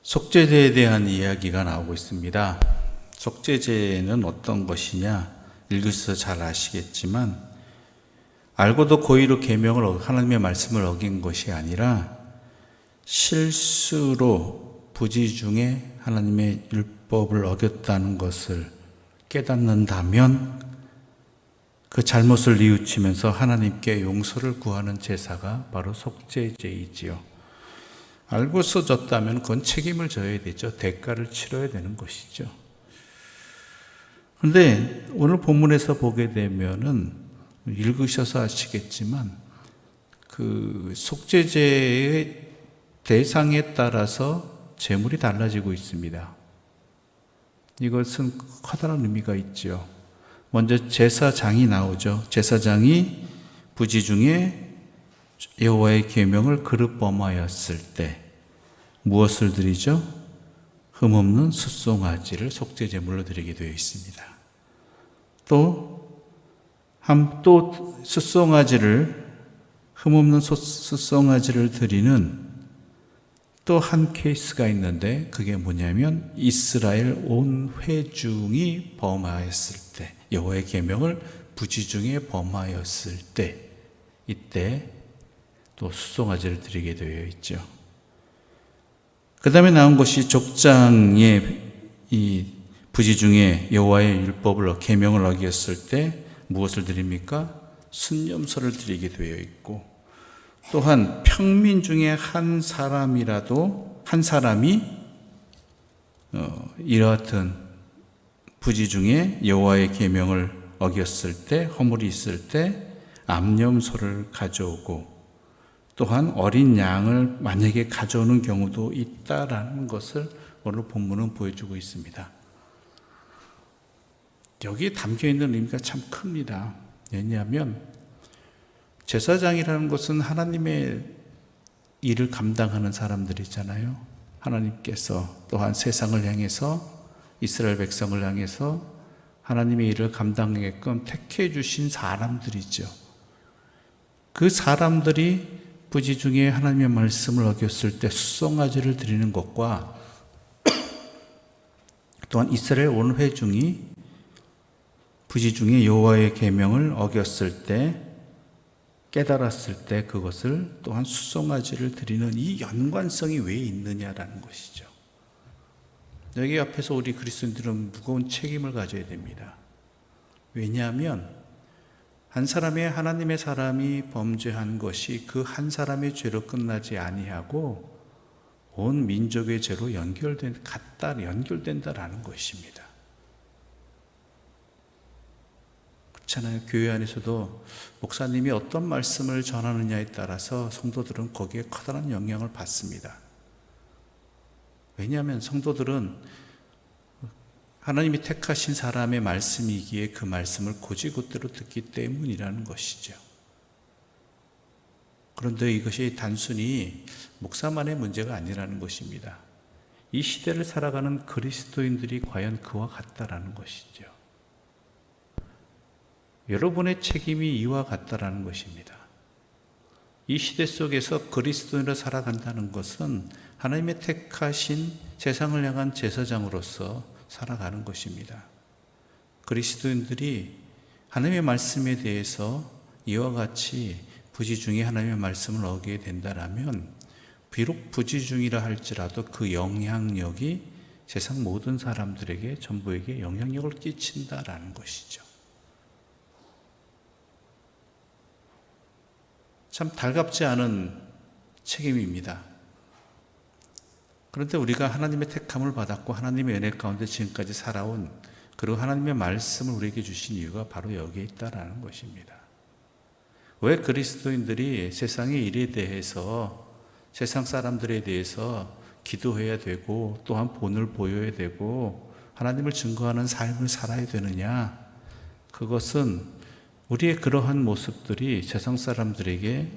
속죄제에 대한 이야기가 나오고 있습니다. 속죄제는 어떤 것이냐? 읽으셔서 잘 아시겠지만 알고도 고의로 계명을 하나님의 말씀을 어긴 것이 아니라 실수로 부지 중에 하나님의 율법을 어겼다는 것을 깨닫는다면 그 잘못을 뉘우치면서 하나님께 용서를 구하는 제사가 바로 속죄제이지요. 알고서 졌다면 그건 책임을 져야 되죠. 대가를 치러야 되는 것이죠. 그런데 오늘 본문에서 보게 되면은 읽으셔서 아시겠지만 그 속죄제의 대상에 따라서 제물이 달라지고 있습니다. 이것은 커다란 의미가 있죠. 먼저 제사장이 나오죠. 제사장이 부지 중에 여호와의 계명을 그릇 범하였을 때 무엇을 드리죠? 흠없는 숫송아지를 속죄제물로 드리게 되어 있습니다. 또 숫송아지를 흠없는 숫송아지를 드리는 또 한 케이스가 있는데 그게 뭐냐면 이스라엘 온 회중이 범하였을 때 여호와의 계명을 부지 중에 범하였을 때 이때 또 숫송아지를 드리게 되어 있죠. 그 다음에 나온 것이 족장의 이 부지 중에 여호와의 율법을 계명을 어겼을 때 무엇을 드립니까? 순념소를 드리게 되어 있고 또한 평민 중에 한 사람이 이러한 부지 중에 여호와의 계명을 어겼을 때 허물이 있을 때 암염소를 가져오고 또한 어린 양을 만약에 가져오는 경우도 있다라는 것을 오늘 본문은 보여주고 있습니다. 여기에 담겨있는 의미가 참 큽니다. 왜냐하면 제사장이라는 것은 하나님의 일을 감당하는 사람들이잖아요. 하나님께서 또한 세상을 향해서 이스라엘 백성을 향해서 하나님의 일을 감당하게끔 택해 주신 사람들이죠. 그 사람들이 부지 중에 하나님의 말씀을 어겼을 때 숫송아지를 드리는 것과 또한 이스라엘 온 회중이 부지 중에 여호와의 계명을 어겼을 때 깨달았을 때 그것을 또한 숫송아지를 드리는 이 연관성이 왜 있느냐라는 것이죠. 여기 앞에서 우리 그리스도인들은 무거운 책임을 가져야 됩니다. 왜냐하면 한 사람의 하나님의 사람이 범죄한 것이 그 한 사람의 죄로 끝나지 아니하고 온 민족의 죄로 연결된다라는 것입니다. 그렇잖아요. 교회 안에서도 목사님이 어떤 말씀을 전하느냐에 따라서 성도들은 거기에 커다란 영향을 받습니다. 왜냐하면 성도들은 하나님이 택하신 사람의 말씀이기에 그 말씀을 곧이곧대로 듣기 때문이라는 것이죠. 그런데 이것이 단순히 목사만의 문제가 아니라는 것입니다. 이 시대를 살아가는 그리스도인들이 과연 그와 같다라는 것이죠. 여러분의 책임이 이와 같다라는 것입니다. 이 시대 속에서 그리스도인으로 살아간다는 것은 하나님의 택하신 세상을 향한 제사장으로서 살아가는 것입니다. 그리스도인들이 하나님의 말씀에 대해서 이와 같이 부지 중에 하나님의 말씀을 어기게 된다면 비록 부지 중이라 할지라도 그 영향력이 세상 모든 사람들에게 전부에게 영향력을 끼친다라는 것이죠. 참 달갑지 않은 책임입니다. 그런데 우리가 하나님의 택함을 받았고 하나님의 은혜 가운데 지금까지 살아온 그리고 하나님의 말씀을 우리에게 주신 이유가 바로 여기에 있다라는 것입니다. 왜 그리스도인들이 세상의 일에 대해서 세상 사람들에 대해서 기도해야 되고 또한 본을 보여야 되고 하나님을 증거하는 삶을 살아야 되느냐? 그것은 우리의 그러한 모습들이 세상 사람들에게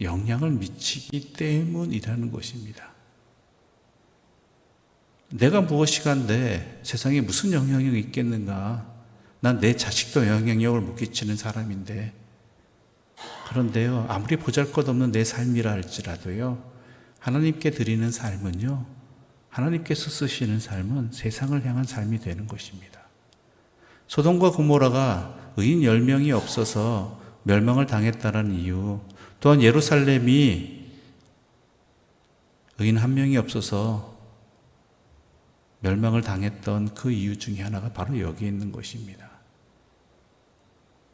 영향을 미치기 때문이라는 것입니다. 내가 무엇이간데 세상에 무슨 영향력이 있겠는가? 난 내 자식도 영향력을 못 끼치는 사람인데. 그런데요, 아무리 보잘것없는 내 삶이라 할지라도요, 하나님께 드리는 삶은요, 하나님께서 쓰시는 삶은 세상을 향한 삶이 되는 것입니다. 소돔과 고모라가 의인 10명이 없어서 멸망을 당했다는 이유, 또한 예루살렘이 의인 1명이 없어서 멸망을 당했던 그 이유 중에 하나가 바로 여기에 있는 것입니다.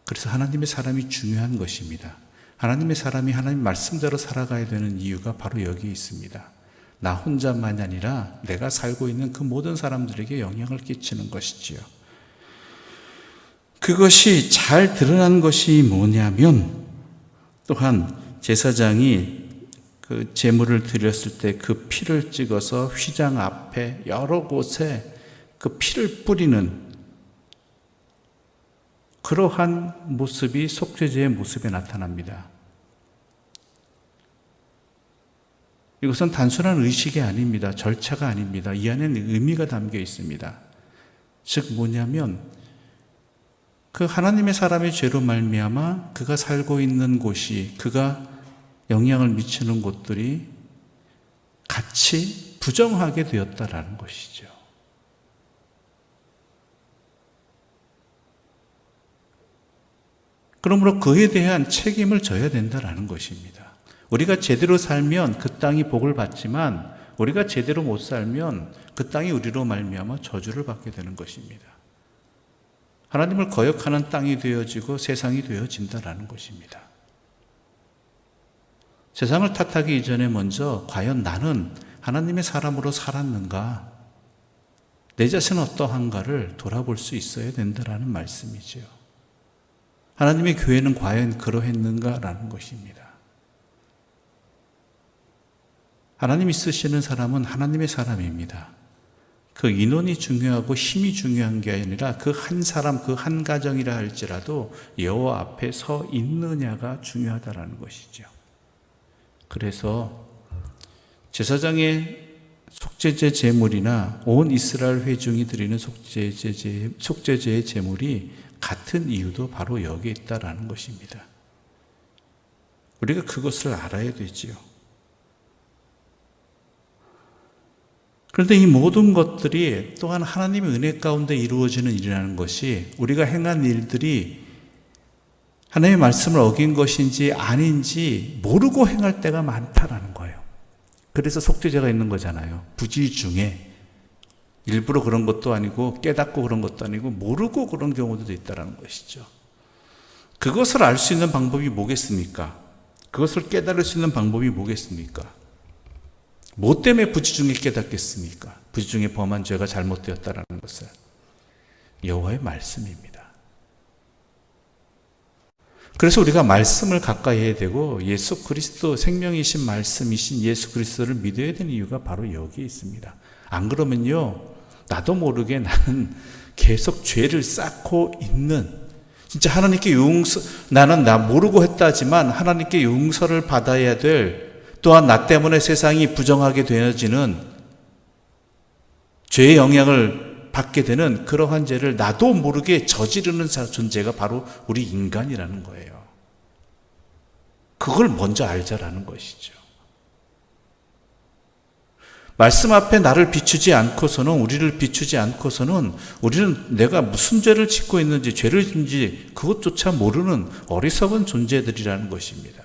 그래서 하나님의 사람이 중요한 것입니다. 하나님의 사람이 하나님 말씀대로 살아가야 되는 이유가 바로 여기에 있습니다. 나 혼자만이 아니라 내가 살고 있는 그 모든 사람들에게 영향을 끼치는 것이지요. 그것이 잘 드러난 것이 뭐냐면, 또한 제사장이 그 제물을 드렸을 때 그 피를 찍어서 휘장 앞에 여러 곳에 그 피를 뿌리는 그러한 모습이 속죄제의 모습에 나타납니다. 이것은 단순한 의식이 아닙니다. 절차가 아닙니다. 이 안에는 의미가 담겨 있습니다. 즉 뭐냐면 그 하나님의 사람의 죄로 말미암아 그가 살고 있는 곳이, 그가 영향을 미치는 곳들이 같이 부정하게 되었다라는 것이죠. 그러므로 그에 대한 책임을 져야 된다라는 것입니다. 우리가 제대로 살면 그 땅이 복을 받지만 우리가 제대로 못 살면 그 땅이 우리로 말미암아 저주를 받게 되는 것입니다. 하나님을 거역하는 땅이 되어지고 세상이 되어진다라는 것입니다. 세상을 탓하기 이전에 먼저 과연 나는 하나님의 사람으로 살았는가, 내 자신은 어떠한가를 돌아볼 수 있어야 된다라는 말씀이죠. 하나님의 교회는 과연 그러했는가라는 것입니다. 하나님이 쓰시는 사람은 하나님의 사람입니다. 그 인원이 중요하고 힘이 중요한 게 아니라 그 한 사람, 그 한 가정이라 할지라도 여호와 앞에 서 있느냐가 중요하다라는 것이죠. 그래서 제사장의 속죄제 제물이나 온 이스라엘 회중이 드리는 속죄제의 제물이 같은 이유도 바로 여기에 있다라는 것입니다. 우리가 그것을 알아야 되지요. 그런데 이 모든 것들이 또한 하나님의 은혜 가운데 이루어지는 일이라는 것이, 우리가 행한 일들이 하나님의 말씀을 어긴 것인지 아닌지 모르고 행할 때가 많다라는 거예요. 그래서 속죄제가 있는 거잖아요. 부지 중에 일부러 그런 것도 아니고 깨닫고 그런 것도 아니고 모르고 그런 경우도 있다는 것이죠. 그것을 알 수 있는 방법이 뭐겠습니까? 그것을 깨달을 수 있는 방법이 뭐겠습니까? 뭐 때문에 부지 중에 깨닫겠습니까? 부지 중에 범한 죄가 잘못되었다는 것을. 여호와의 말씀입니다. 그래서 우리가 말씀을 가까이 해야 되고 예수 그리스도, 생명이신 말씀이신 예수 그리스도를 믿어야 되는 이유가 바로 여기에 있습니다. 안 그러면요, 나도 모르게 나는 계속 죄를 쌓고 있는, 진짜 하나님께 나는 나 모르고 했다지만 하나님께 용서를 받아야 될, 또한 나 때문에 세상이 부정하게 되어지는 죄의 영향을 받게 되는 그러한 죄를 나도 모르게 저지르는 존재가 바로 우리 인간이라는 거예요. 그걸 먼저 알자라는 것이죠. 말씀 앞에 나를 비추지 않고서는, 우리를 비추지 않고서는 우리는 내가 무슨 죄를 짓고 있는지, 죄를 짓는지 그것조차 모르는 어리석은 존재들이라는 것입니다.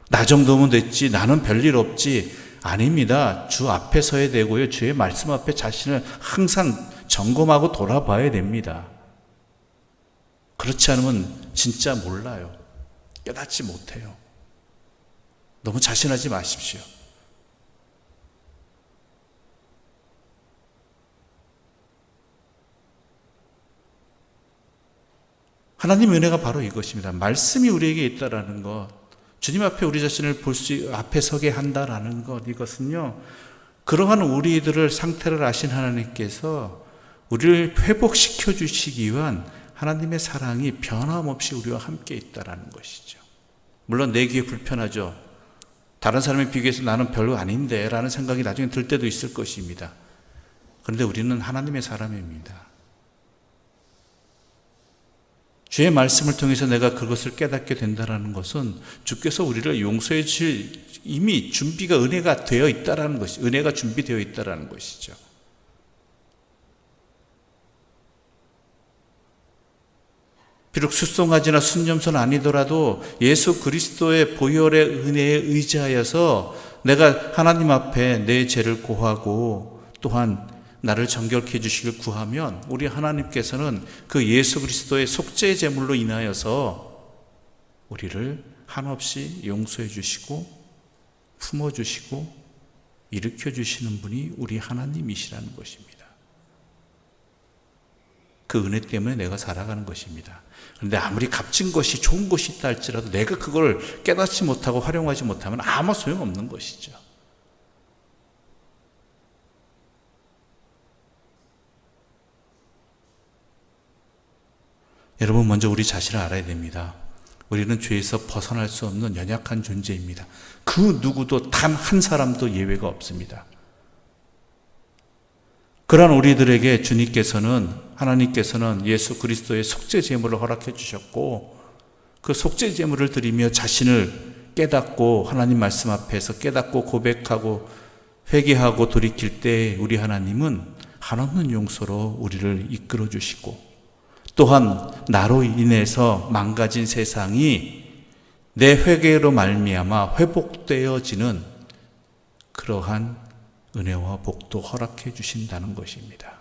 나 정도면 됐지, 나는 별일 없지. 아닙니다. 주 앞에 서야 되고요, 주의 말씀 앞에 자신을 항상 점검하고 돌아봐야 됩니다. 그렇지 않으면 진짜 몰라요. 깨닫지 못해요. 너무 자신하지 마십시오. 하나님의 은혜가 바로 이것입니다. 말씀이 우리에게 있다라는 것, 주님 앞에 우리 자신을 앞에 서게 한다라는 것, 이것은요, 그러한 우리들을 상태를 아신 하나님께서 우리를 회복시켜 주시기 위한 하나님의 사랑이 변함없이 우리와 함께 있다라는 것이죠. 물론 내 귀에 불편하죠. 다른 사람에 비교해서 나는 별로 아닌데 라는 생각이 나중에 들 때도 있을 것입니다. 그런데 우리는 하나님의 사람입니다. 주의 말씀을 통해서 내가 그것을 깨닫게 된다는 것은 주께서 우리를 용서해 주실 이미 준비가 은혜가 되어 있다라는 것이, 은혜가 준비되어 있다라는 것이죠. 비록 숫송아지나 순념소는 아니더라도 예수 그리스도의 보혈의 은혜에 의지하여서 내가 하나님 앞에 내 죄를 고하고 또한 나를 정결케 해주시길 구하면 우리 하나님께서는 그 예수 그리스도의 속죄 제물로 인하여서 우리를 한없이 용서해 주시고 품어주시고 일으켜 주시는 분이 우리 하나님이시라는 것입니다. 그 은혜 때문에 내가 살아가는 것입니다. 그런데 아무리 값진 것이 좋은 것이 있다 할지라도 내가 그걸 깨닫지 못하고 활용하지 못하면 아무 소용없는 것이죠. 여러분, 먼저 우리 자신을 알아야 됩니다. 우리는 죄에서 벗어날 수 없는 연약한 존재입니다. 그 누구도 단 한 사람도 예외가 없습니다. 그러한 우리들에게 하나님께서는 예수 그리스도의 속죄 제물을 허락해 주셨고, 그 속죄 제물을 드리며 자신을 깨닫고 하나님 말씀 앞에서 깨닫고 고백하고 회개하고 돌이킬 때 우리 하나님은 한없는 용서로 우리를 이끌어 주시고, 또한 나로 인해서 망가진 세상이 내 회개로 말미암아 회복되어지는 그러한 은혜와 복도 허락해 주신다는 것입니다.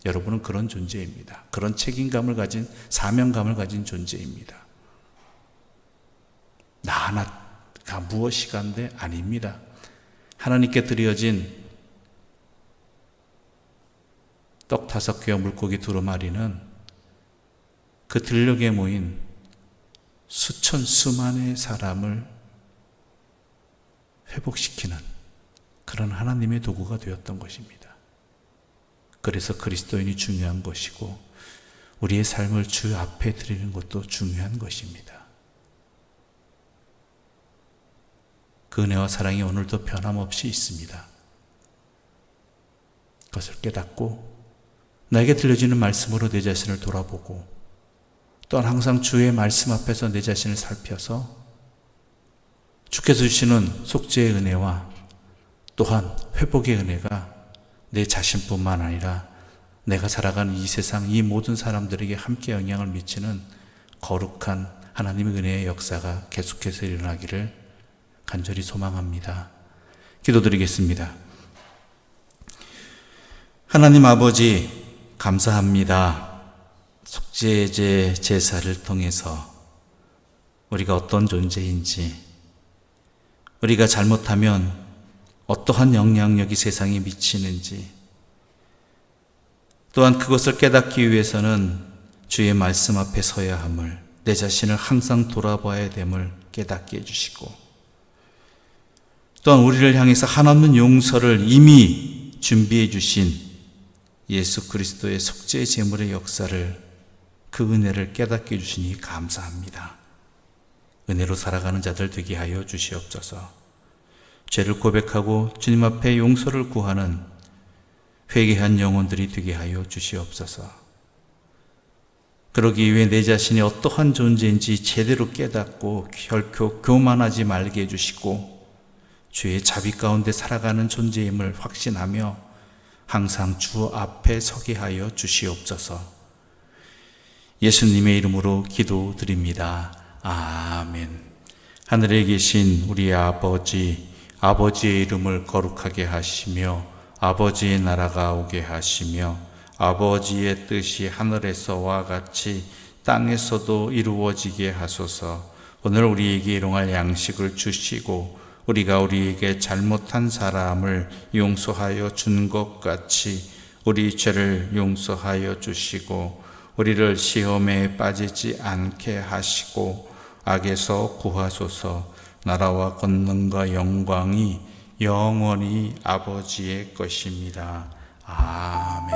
여러분은 그런 존재입니다. 그런 책임감을 가진, 사명감을 가진 존재입니다. 나 하나가 무엇이가 한데 아닙니다. 하나님께 드려진 떡 5개와 물고기 2마리는 그 들녘에 모인 수만의 사람을 회복시키는 그런 하나님의 도구가 되었던 것입니다. 그래서 그리스도인이 중요한 것이고 우리의 삶을 주 앞에 드리는 것도 중요한 것입니다. 그 은혜와 사랑이 오늘도 변함없이 있습니다. 그것을 깨닫고 나에게 들려지는 말씀으로 내 자신을 돌아보고 또한 항상 주의 말씀 앞에서 내 자신을 살펴서 주께서 주시는 속죄의 은혜와 또한 회복의 은혜가 내 자신뿐만 아니라 내가 살아가는 이 세상 이 모든 사람들에게 함께 영향을 미치는 거룩한 하나님의 은혜의 역사가 계속해서 일어나기를 간절히 소망합니다. 기도드리겠습니다. 하나님 아버지, 감사합니다. 속죄제 제사를 통해서 우리가 어떤 존재인지, 우리가 잘못하면 어떠한 영향력이 세상에 미치는지, 또한 그것을 깨닫기 위해서는 주의 말씀 앞에 서야 함을, 내 자신을 항상 돌아봐야 됨을 깨닫게 해주시고, 또한 우리를 향해서 한없는 용서를 이미 준비해 주신 예수 그리스도의 속죄 제물의 역사를, 그 은혜를 깨닫게 해주시니 감사합니다. 은혜로 살아가는 자들 되게 하여 주시옵소서. 죄를 고백하고 주님 앞에 용서를 구하는 회개한 영혼들이 되게 하여 주시옵소서. 그러기 위해 내 자신이 어떠한 존재인지 제대로 깨닫고 결코 교만하지 말게 해주시고 주의 자비 가운데 살아가는 존재임을 확신하며 항상 주 앞에 서게 하여 주시옵소서. 예수님의 이름으로 기도드립니다. 아멘. 하늘에 계신 우리 아버지, 아버지의 이름을 거룩하게 하시며 아버지의 나라가 오게 하시며 아버지의 뜻이 하늘에서와 같이 땅에서도 이루어지게 하소서. 오늘 우리에게 일용할 양식을 주시고 우리가 우리에게 잘못한 사람을 용서하여 준 것 같이 우리 죄를 용서하여 주시고 우리를 시험에 빠지지 않게 하시고 악에서 구하소서. 나라와 권능과 영광이 영원히 아버지의 것입니다. 아멘.